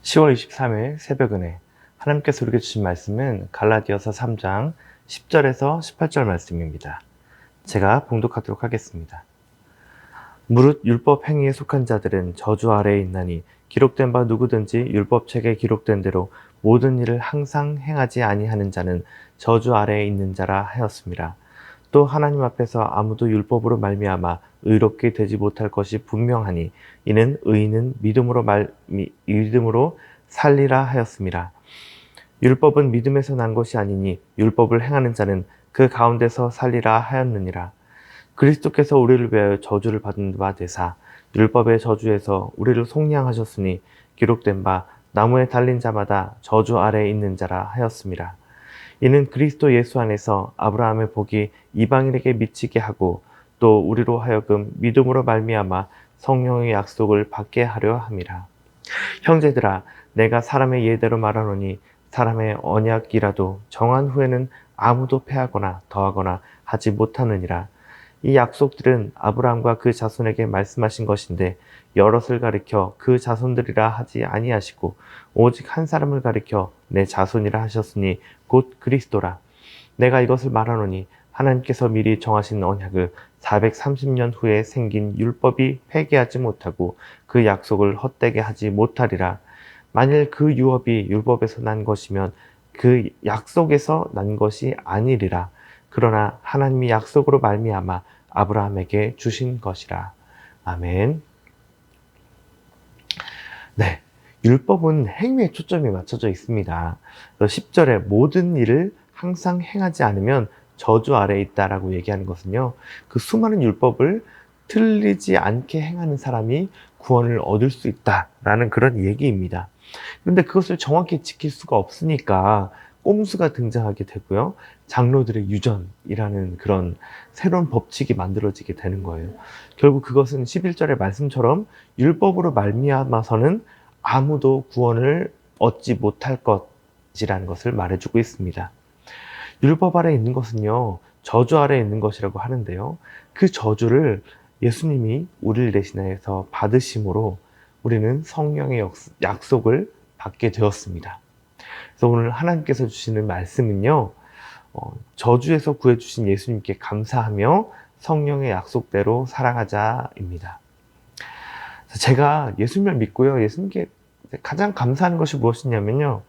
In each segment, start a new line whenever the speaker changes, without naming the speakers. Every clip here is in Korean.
10월 23일 새벽은혜, 하나님께서 우리에게 주신 말씀은 갈라디아서 3장 10절에서 18절 말씀입니다. 제가 봉독하도록 하겠습니다. 무릇 율법 행위에 속한 자들은 저주 아래에 있나니 기록된 바 누구든지 율법책에 기록된 대로 모든 일을 항상 행하지 아니하는 자는 저주 아래에 있는 자라 하였습니다. 또 하나님 앞에서 아무도 율법으로 말미암아 의롭게 되지 못할 것이 분명하니 이는 의인은 믿음으로 살리라 하였습니다. 율법은 믿음에서 난 것이 아니니 율법을 행하는 자는 그 가운데서 살리라 하였느니라. 그리스도께서 우리를 위하여 저주를 받은 바 되사 율법의 저주에서 우리를 속량하셨으니 기록된 바 나무에 달린 자마다 저주 아래에 있는 자라 하였습니다. 이는 그리스도 예수 안에서 아브라함의 복이 이방인에게 미치게 하고 또 우리로 하여금 믿음으로 말미암아 성령의 약속을 받게 하려 함이라. 형제들아, 내가 사람의 예대로 말하노니 사람의 언약이라도 정한 후에는 아무도 패하거나 더하거나 하지 못하느니라. 이 약속들은 아브라함과 그 자손에게 말씀하신 것인데 여럿을 가리켜 그 자손들이라 하지 아니하시고 오직 한 사람을 가리켜 내 자손이라 하셨으니 곧 그리스도라. 내가 이것을 말하노니 하나님께서 미리 정하신 언약을 430년 후에 생긴 율법이 폐기하지 못하고 그 약속을 헛되게 하지 못하리라. 만일 그 유업이 율법에서 난 것이면 그 약속에서 난 것이 아니리라. 그러나 하나님이 약속으로 말미암아 아브라함에게 주신 것이라. 아멘. 네, 율법은 행위에 초점이 맞춰져 있습니다. 10절에 모든 일을 항상 행하지 않으면 저주 아래에 있다라고 얘기하는 것은요, 그 수많은 율법을 틀리지 않게 행하는 사람이 구원을 얻을 수 있다라는 그런 얘기입니다. 그런데 그것을 정확히 지킬 수가 없으니까 꼼수가 등장하게 되고요, 장로들의 유전이라는 그런 새로운 법칙이 만들어지게 되는 거예요. 결국 그것은 11절의 말씀처럼 율법으로 말미암아서는 아무도 구원을 얻지 못할 것이라는 것을 말해주고 있습니다. 율법 아래에 있는 것은요, 저주 아래에 있는 것이라고 하는데요, 그 저주를 예수님이 우리를 대신해서 받으심으로 우리는 성령의 약속을 받게 되었습니다. 그래서 오늘 하나님께서 주시는 말씀은요, 저주에서 구해주신 예수님께 감사하며 성령의 약속대로 살아가자입니다. 제가 예수님을 믿고요, 예수님께 가장 감사하는 것이 무엇이냐면요,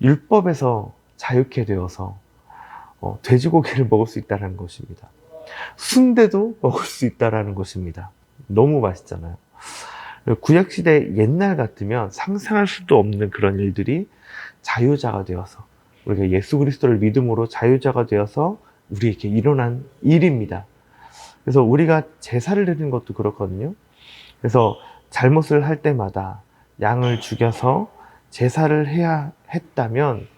율법에서 자유케 되어서 돼지고기를 먹을 수 있다는 것입니다. 순대도 먹을 수 있다는 것입니다. 너무 맛있잖아요. 구약시대 옛날 같으면 상상할 수도 없는 그런 일들이 자유자가 되어서, 우리가 예수 그리스도를 믿음으로 자유자가 되어서 우리에게 일어난 일입니다. 그래서 우리가 제사를 드리는 것도 그렇거든요. 그래서 잘못을 할 때마다 양을 죽여서 제사를 해야 했다면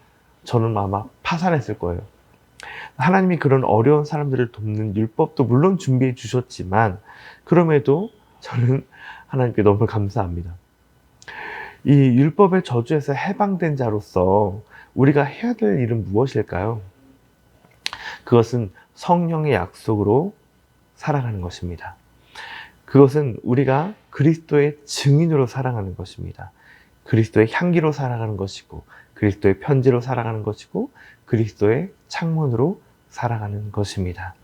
저는 아마 파산했을 거예요. 하나님이 그런 어려운 사람들을 돕는 율법도 물론 준비해 주셨지만 그럼에도 저는 하나님께 너무 감사합니다. 이 율법의 저주에서 해방된 자로서 우리가 해야 될 일은 무엇일까요? 그것은 성령의 약속으로 살아가는 것입니다. 그것은 우리가 그리스도의 증인으로 살아가는 것입니다. 그리스도의 향기로 살아가는 것이고, 그리스도의 편지로 살아가는 것이고, 그리스도의 창문으로 살아가는 것입니다.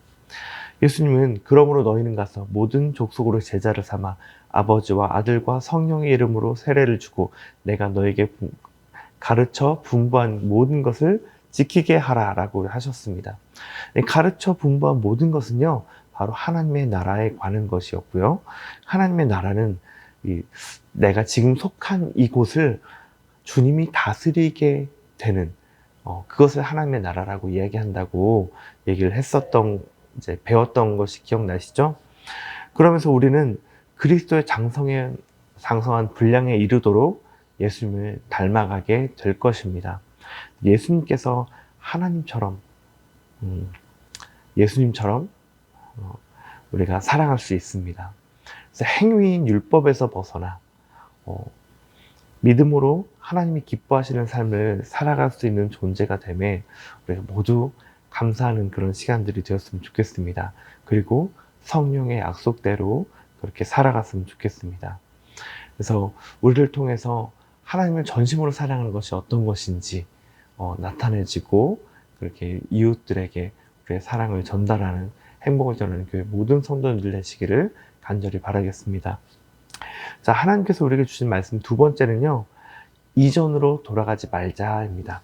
예수님은 그러므로 너희는 가서 모든 족속으로 제자를 삼아 아버지와 아들과 성령의 이름으로 세례를 주고 내가 너에게 가르쳐 분부한 모든 것을 지키게 하라라고 하셨습니다. 가르쳐 분부한 모든 것은요, 바로 하나님의 나라에 관한 것이었고요. 하나님의 나라는 내가 지금 속한 이곳을 주님이 다스리게 되는, 그것을 하나님의 나라라고 이야기한다고 얘기를 했었던, 이제 배웠던 것이 기억나시죠? 그러면서 우리는 그리스도의 장성한 분량에 이르도록 예수님을 닮아가게 될 것입니다. 예수님께서 하나님처럼, 예수님처럼 우리가 살아갈 수 있습니다. 그래서 행위인 율법에서 벗어나 믿음으로 하나님이 기뻐하시는 삶을 살아갈 수 있는 존재가 되매 우리가 모두 감사하는 그런 시간들이 되었으면 좋겠습니다. 그리고 성령의 약속대로 그렇게 살아갔으면 좋겠습니다. 그래서 우리를 통해서 하나님을 전심으로 사랑하는 것이 어떤 것인지 나타내지고 그렇게 이웃들에게 우리의 사랑을 전달하는 행복을 전하는 교회 모든 성도님들 되시기를 간절히 바라겠습니다. 자, 하나님께서 우리에게 주신 말씀 두 번째는요, 이전으로 돌아가지 말자입니다.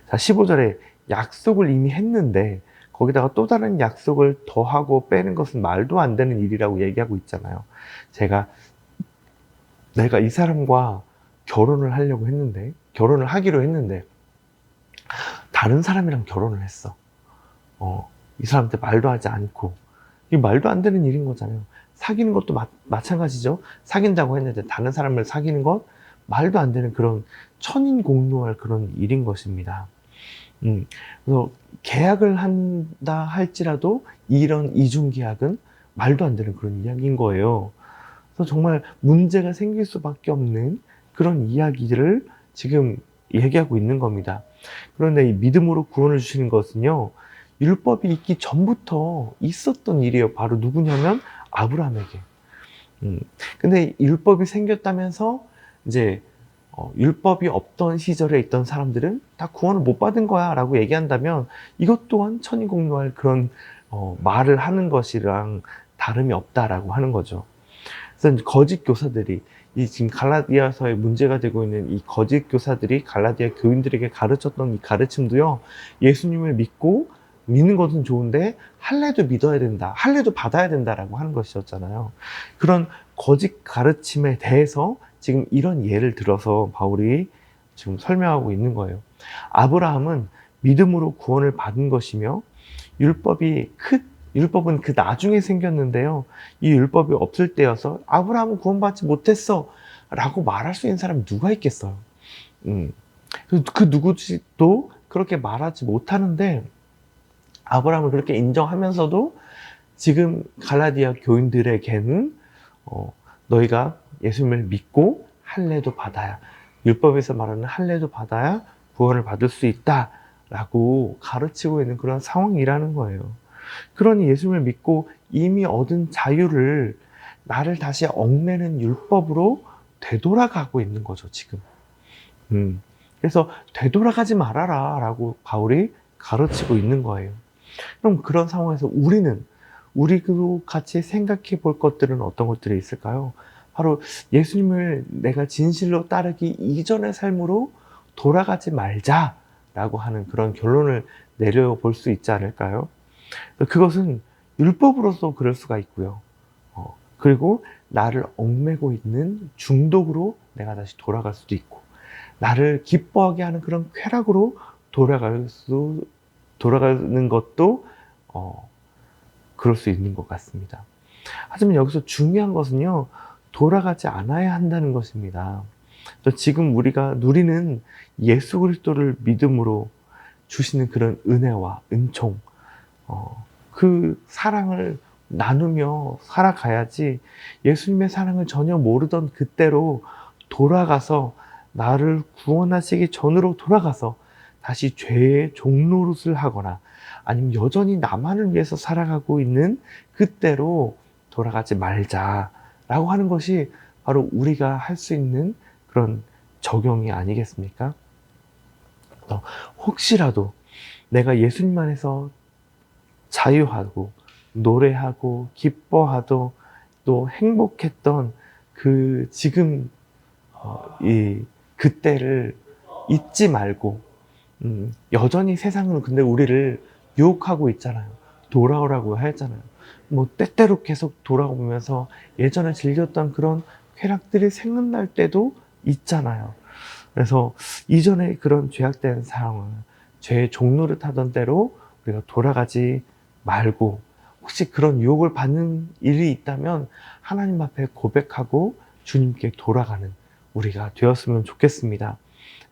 자, 15절에 약속을 이미 했는데 거기다가 또 다른 약속을 더하고 빼는 것은 말도 안 되는 일이라고 얘기하고 있잖아요. 내가 이 사람과 결혼을 하기로 했는데 다른 사람이랑 결혼을 했어. 이 사람한테 말도 하지 않고. 이게 말도 안 되는 일인 거잖아요. 사귀는 것도 마찬가지죠. 사귄다고 했는데 다른 사람을 사귀는 것 말도 안 되는 그런 천인공노할 그런 일인 것입니다. 그래서 계약을 한다 할지라도 이런 이중계약은 말도 안 되는 그런 이야기인 거예요. 그래서 정말 문제가 생길 수밖에 없는 그런 이야기들을 지금 얘기하고 있는 겁니다. 그런데 이 믿음으로 구원을 주시는 것은요, 율법이 있기 전부터 있었던 일이에요. 바로 누구냐면 아브라함에게. 근데 율법이 생겼다면서 이제 율법이 없던 시절에 있던 사람들은 다 구원을 못 받은 거야 라고 얘기한다면 이것 또한 천인공노할 그런 말을 하는 것이랑 다름이 없다라고 하는 거죠. 그래서 거짓 교사들이 이 지금 갈라디아서에 문제가 되고 있는 이 거짓 교사들이 갈라디아 교인들에게 가르쳤던 이 가르침도요, 예수님을 믿는 것은 좋은데 할례도 믿어야 된다, 할례도 받아야 된다라고 하는 것이었잖아요. 그런 거짓 가르침에 대해서 지금 이런 예를 들어서 바울이 지금 설명하고 있는 거예요. 아브라함은 믿음으로 구원을 받은 것이며 율법은 그 나중에 생겼는데요, 이 율법이 없을 때여서 아브라함은 구원받지 못했어 라고 말할 수 있는 사람이 누가 있겠어요. 그 누구도 그렇게 말하지 못하는데 아브라함을 그렇게 인정하면서도 지금 갈라디아 교인들에게는 너희가 예수님을 믿고 할례도 받아야, 율법에서 말하는 할례도 받아야 구원을 받을 수 있다라고 가르치고 있는 그런 상황이라는 거예요. 그러니 예수님을 믿고 이미 얻은 자유를 나를 다시 얽매는 율법으로 되돌아가고 있는 거죠, 지금. 그래서 되돌아가지 말아라 라고 바울이 가르치고 있는 거예요. 그럼 그런 상황에서 우리도 같이 생각해 볼 것들은 어떤 것들이 있을까요? 바로 예수님을 내가 진실로 따르기 이전의 삶으로 돌아가지 말자라고 하는 그런 결론을 내려볼 수 있지 않을까요? 그것은 율법으로서 그럴 수가 있고요. 그리고 나를 얽매고 있는 중독으로 내가 다시 돌아갈 수도 있고, 나를 기뻐하게 하는 그런 쾌락으로 돌아가는 것도 그럴 수 있는 것 같습니다. 하지만 여기서 중요한 것은요, 돌아가지 않아야 한다는 것입니다. 지금 우리가 누리는 예수 그리스도를 믿음으로 주시는 그런 은혜와 은총, 그 사랑을 나누며 살아가야지, 예수님의 사랑을 전혀 모르던 그때로 돌아가서 나를 구원하시기 전으로 돌아가서 다시 죄의 종노릇을 하거나 아니면 여전히 나만을 위해서 살아가고 있는 그때로 돌아가지 말자라고 하는 것이 바로 우리가 할 수 있는 그런 적용이 아니겠습니까? 혹시라도 내가 예수님 안에서 자유하고 노래하고 기뻐하고 또 행복했던 지금 그때를 잊지 말고, 여전히 세상은 근데 우리를 유혹하고 있잖아요. 돌아오라고 하잖아요. 때때로 계속 돌아오면서 예전에 즐겼던 그런 쾌락들이 생각날 때도 있잖아요. 그래서 이전에 그런 죄악된 상황, 죄의 종노릇 하던 때로 우리가 돌아가지 말고, 혹시 그런 유혹을 받는 일이 있다면 하나님 앞에 고백하고 주님께 돌아가는 우리가 되었으면 좋겠습니다.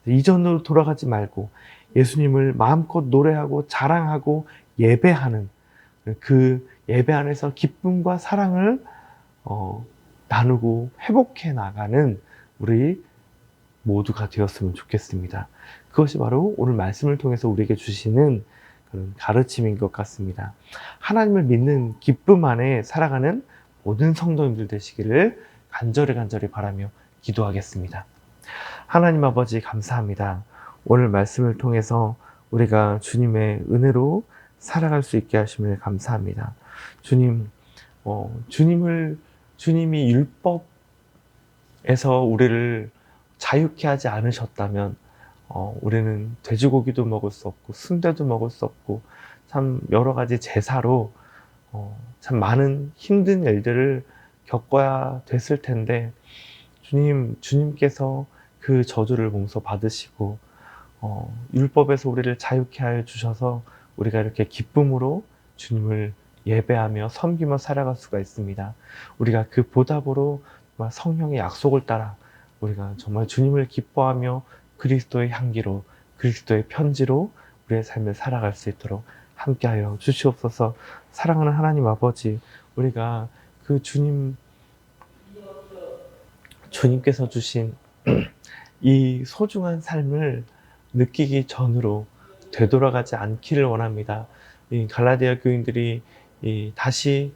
이전으로 돌아가지 말고 예수님을 마음껏 노래하고 자랑하고 예배하는, 그 예배 안에서 기쁨과 사랑을 나누고 회복해 나가는 우리 모두가 되었으면 좋겠습니다. 그것이 바로 오늘 말씀을 통해서 우리에게 주시는 그런 가르침인 것 같습니다. 하나님을 믿는 기쁨 안에 살아가는 모든 성도님들 되시기를 간절히 바라며 기도하겠습니다. 하나님 아버지 감사합니다. 오늘 말씀을 통해서 우리가 주님의 은혜로 살아갈 수 있게 하심을 감사합니다. 주님, 주님이 율법에서 우리를 자유케 하지 않으셨다면, 우리는 돼지고기도 먹을 수 없고, 순대도 먹을 수 없고, 참 여러 가지 제사로, 참 많은 힘든 일들을 겪어야 됐을 텐데, 주님께서 그 저주를 용서 받으시고, 율법에서 우리를 자유케 하여 주셔서 우리가 이렇게 기쁨으로 주님을 예배하며 섬기며 살아갈 수가 있습니다. 우리가 그 보답으로 성령의 약속을 따라 우리가 정말 주님을 기뻐하며 그리스도의 향기로, 그리스도의 편지로 우리의 삶을 살아갈 수 있도록 함께하여 주시옵소서. 사랑하는 하나님 아버지, 우리가 그 주님께서 주신 이 소중한 삶을 느끼기 전으로 되돌아가지 않기를 원합니다. 이 갈라디아 교인들이 다시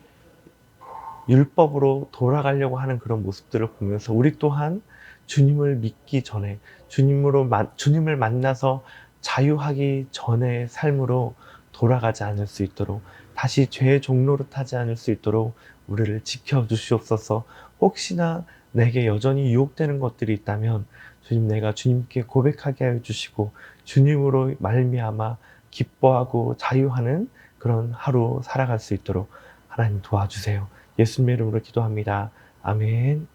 율법으로 돌아가려고 하는 그런 모습들을 보면서 우리 또한 주님을 믿기 전에, 주님을 만나서 자유하기 전의 삶으로 돌아가지 않을 수 있도록, 다시 죄의 종로로 타지 않을 수 있도록 우리를 지켜주시옵소서. 혹시나 내게 여전히 유혹되는 것들이 있다면 주님, 내가 주님께 고백하게 하여 주시고 주님으로 말미암아 기뻐하고 자유하는 그런 하루 살아갈 수 있도록 하나님 도와주세요. 예수님의 이름으로 기도합니다. 아멘.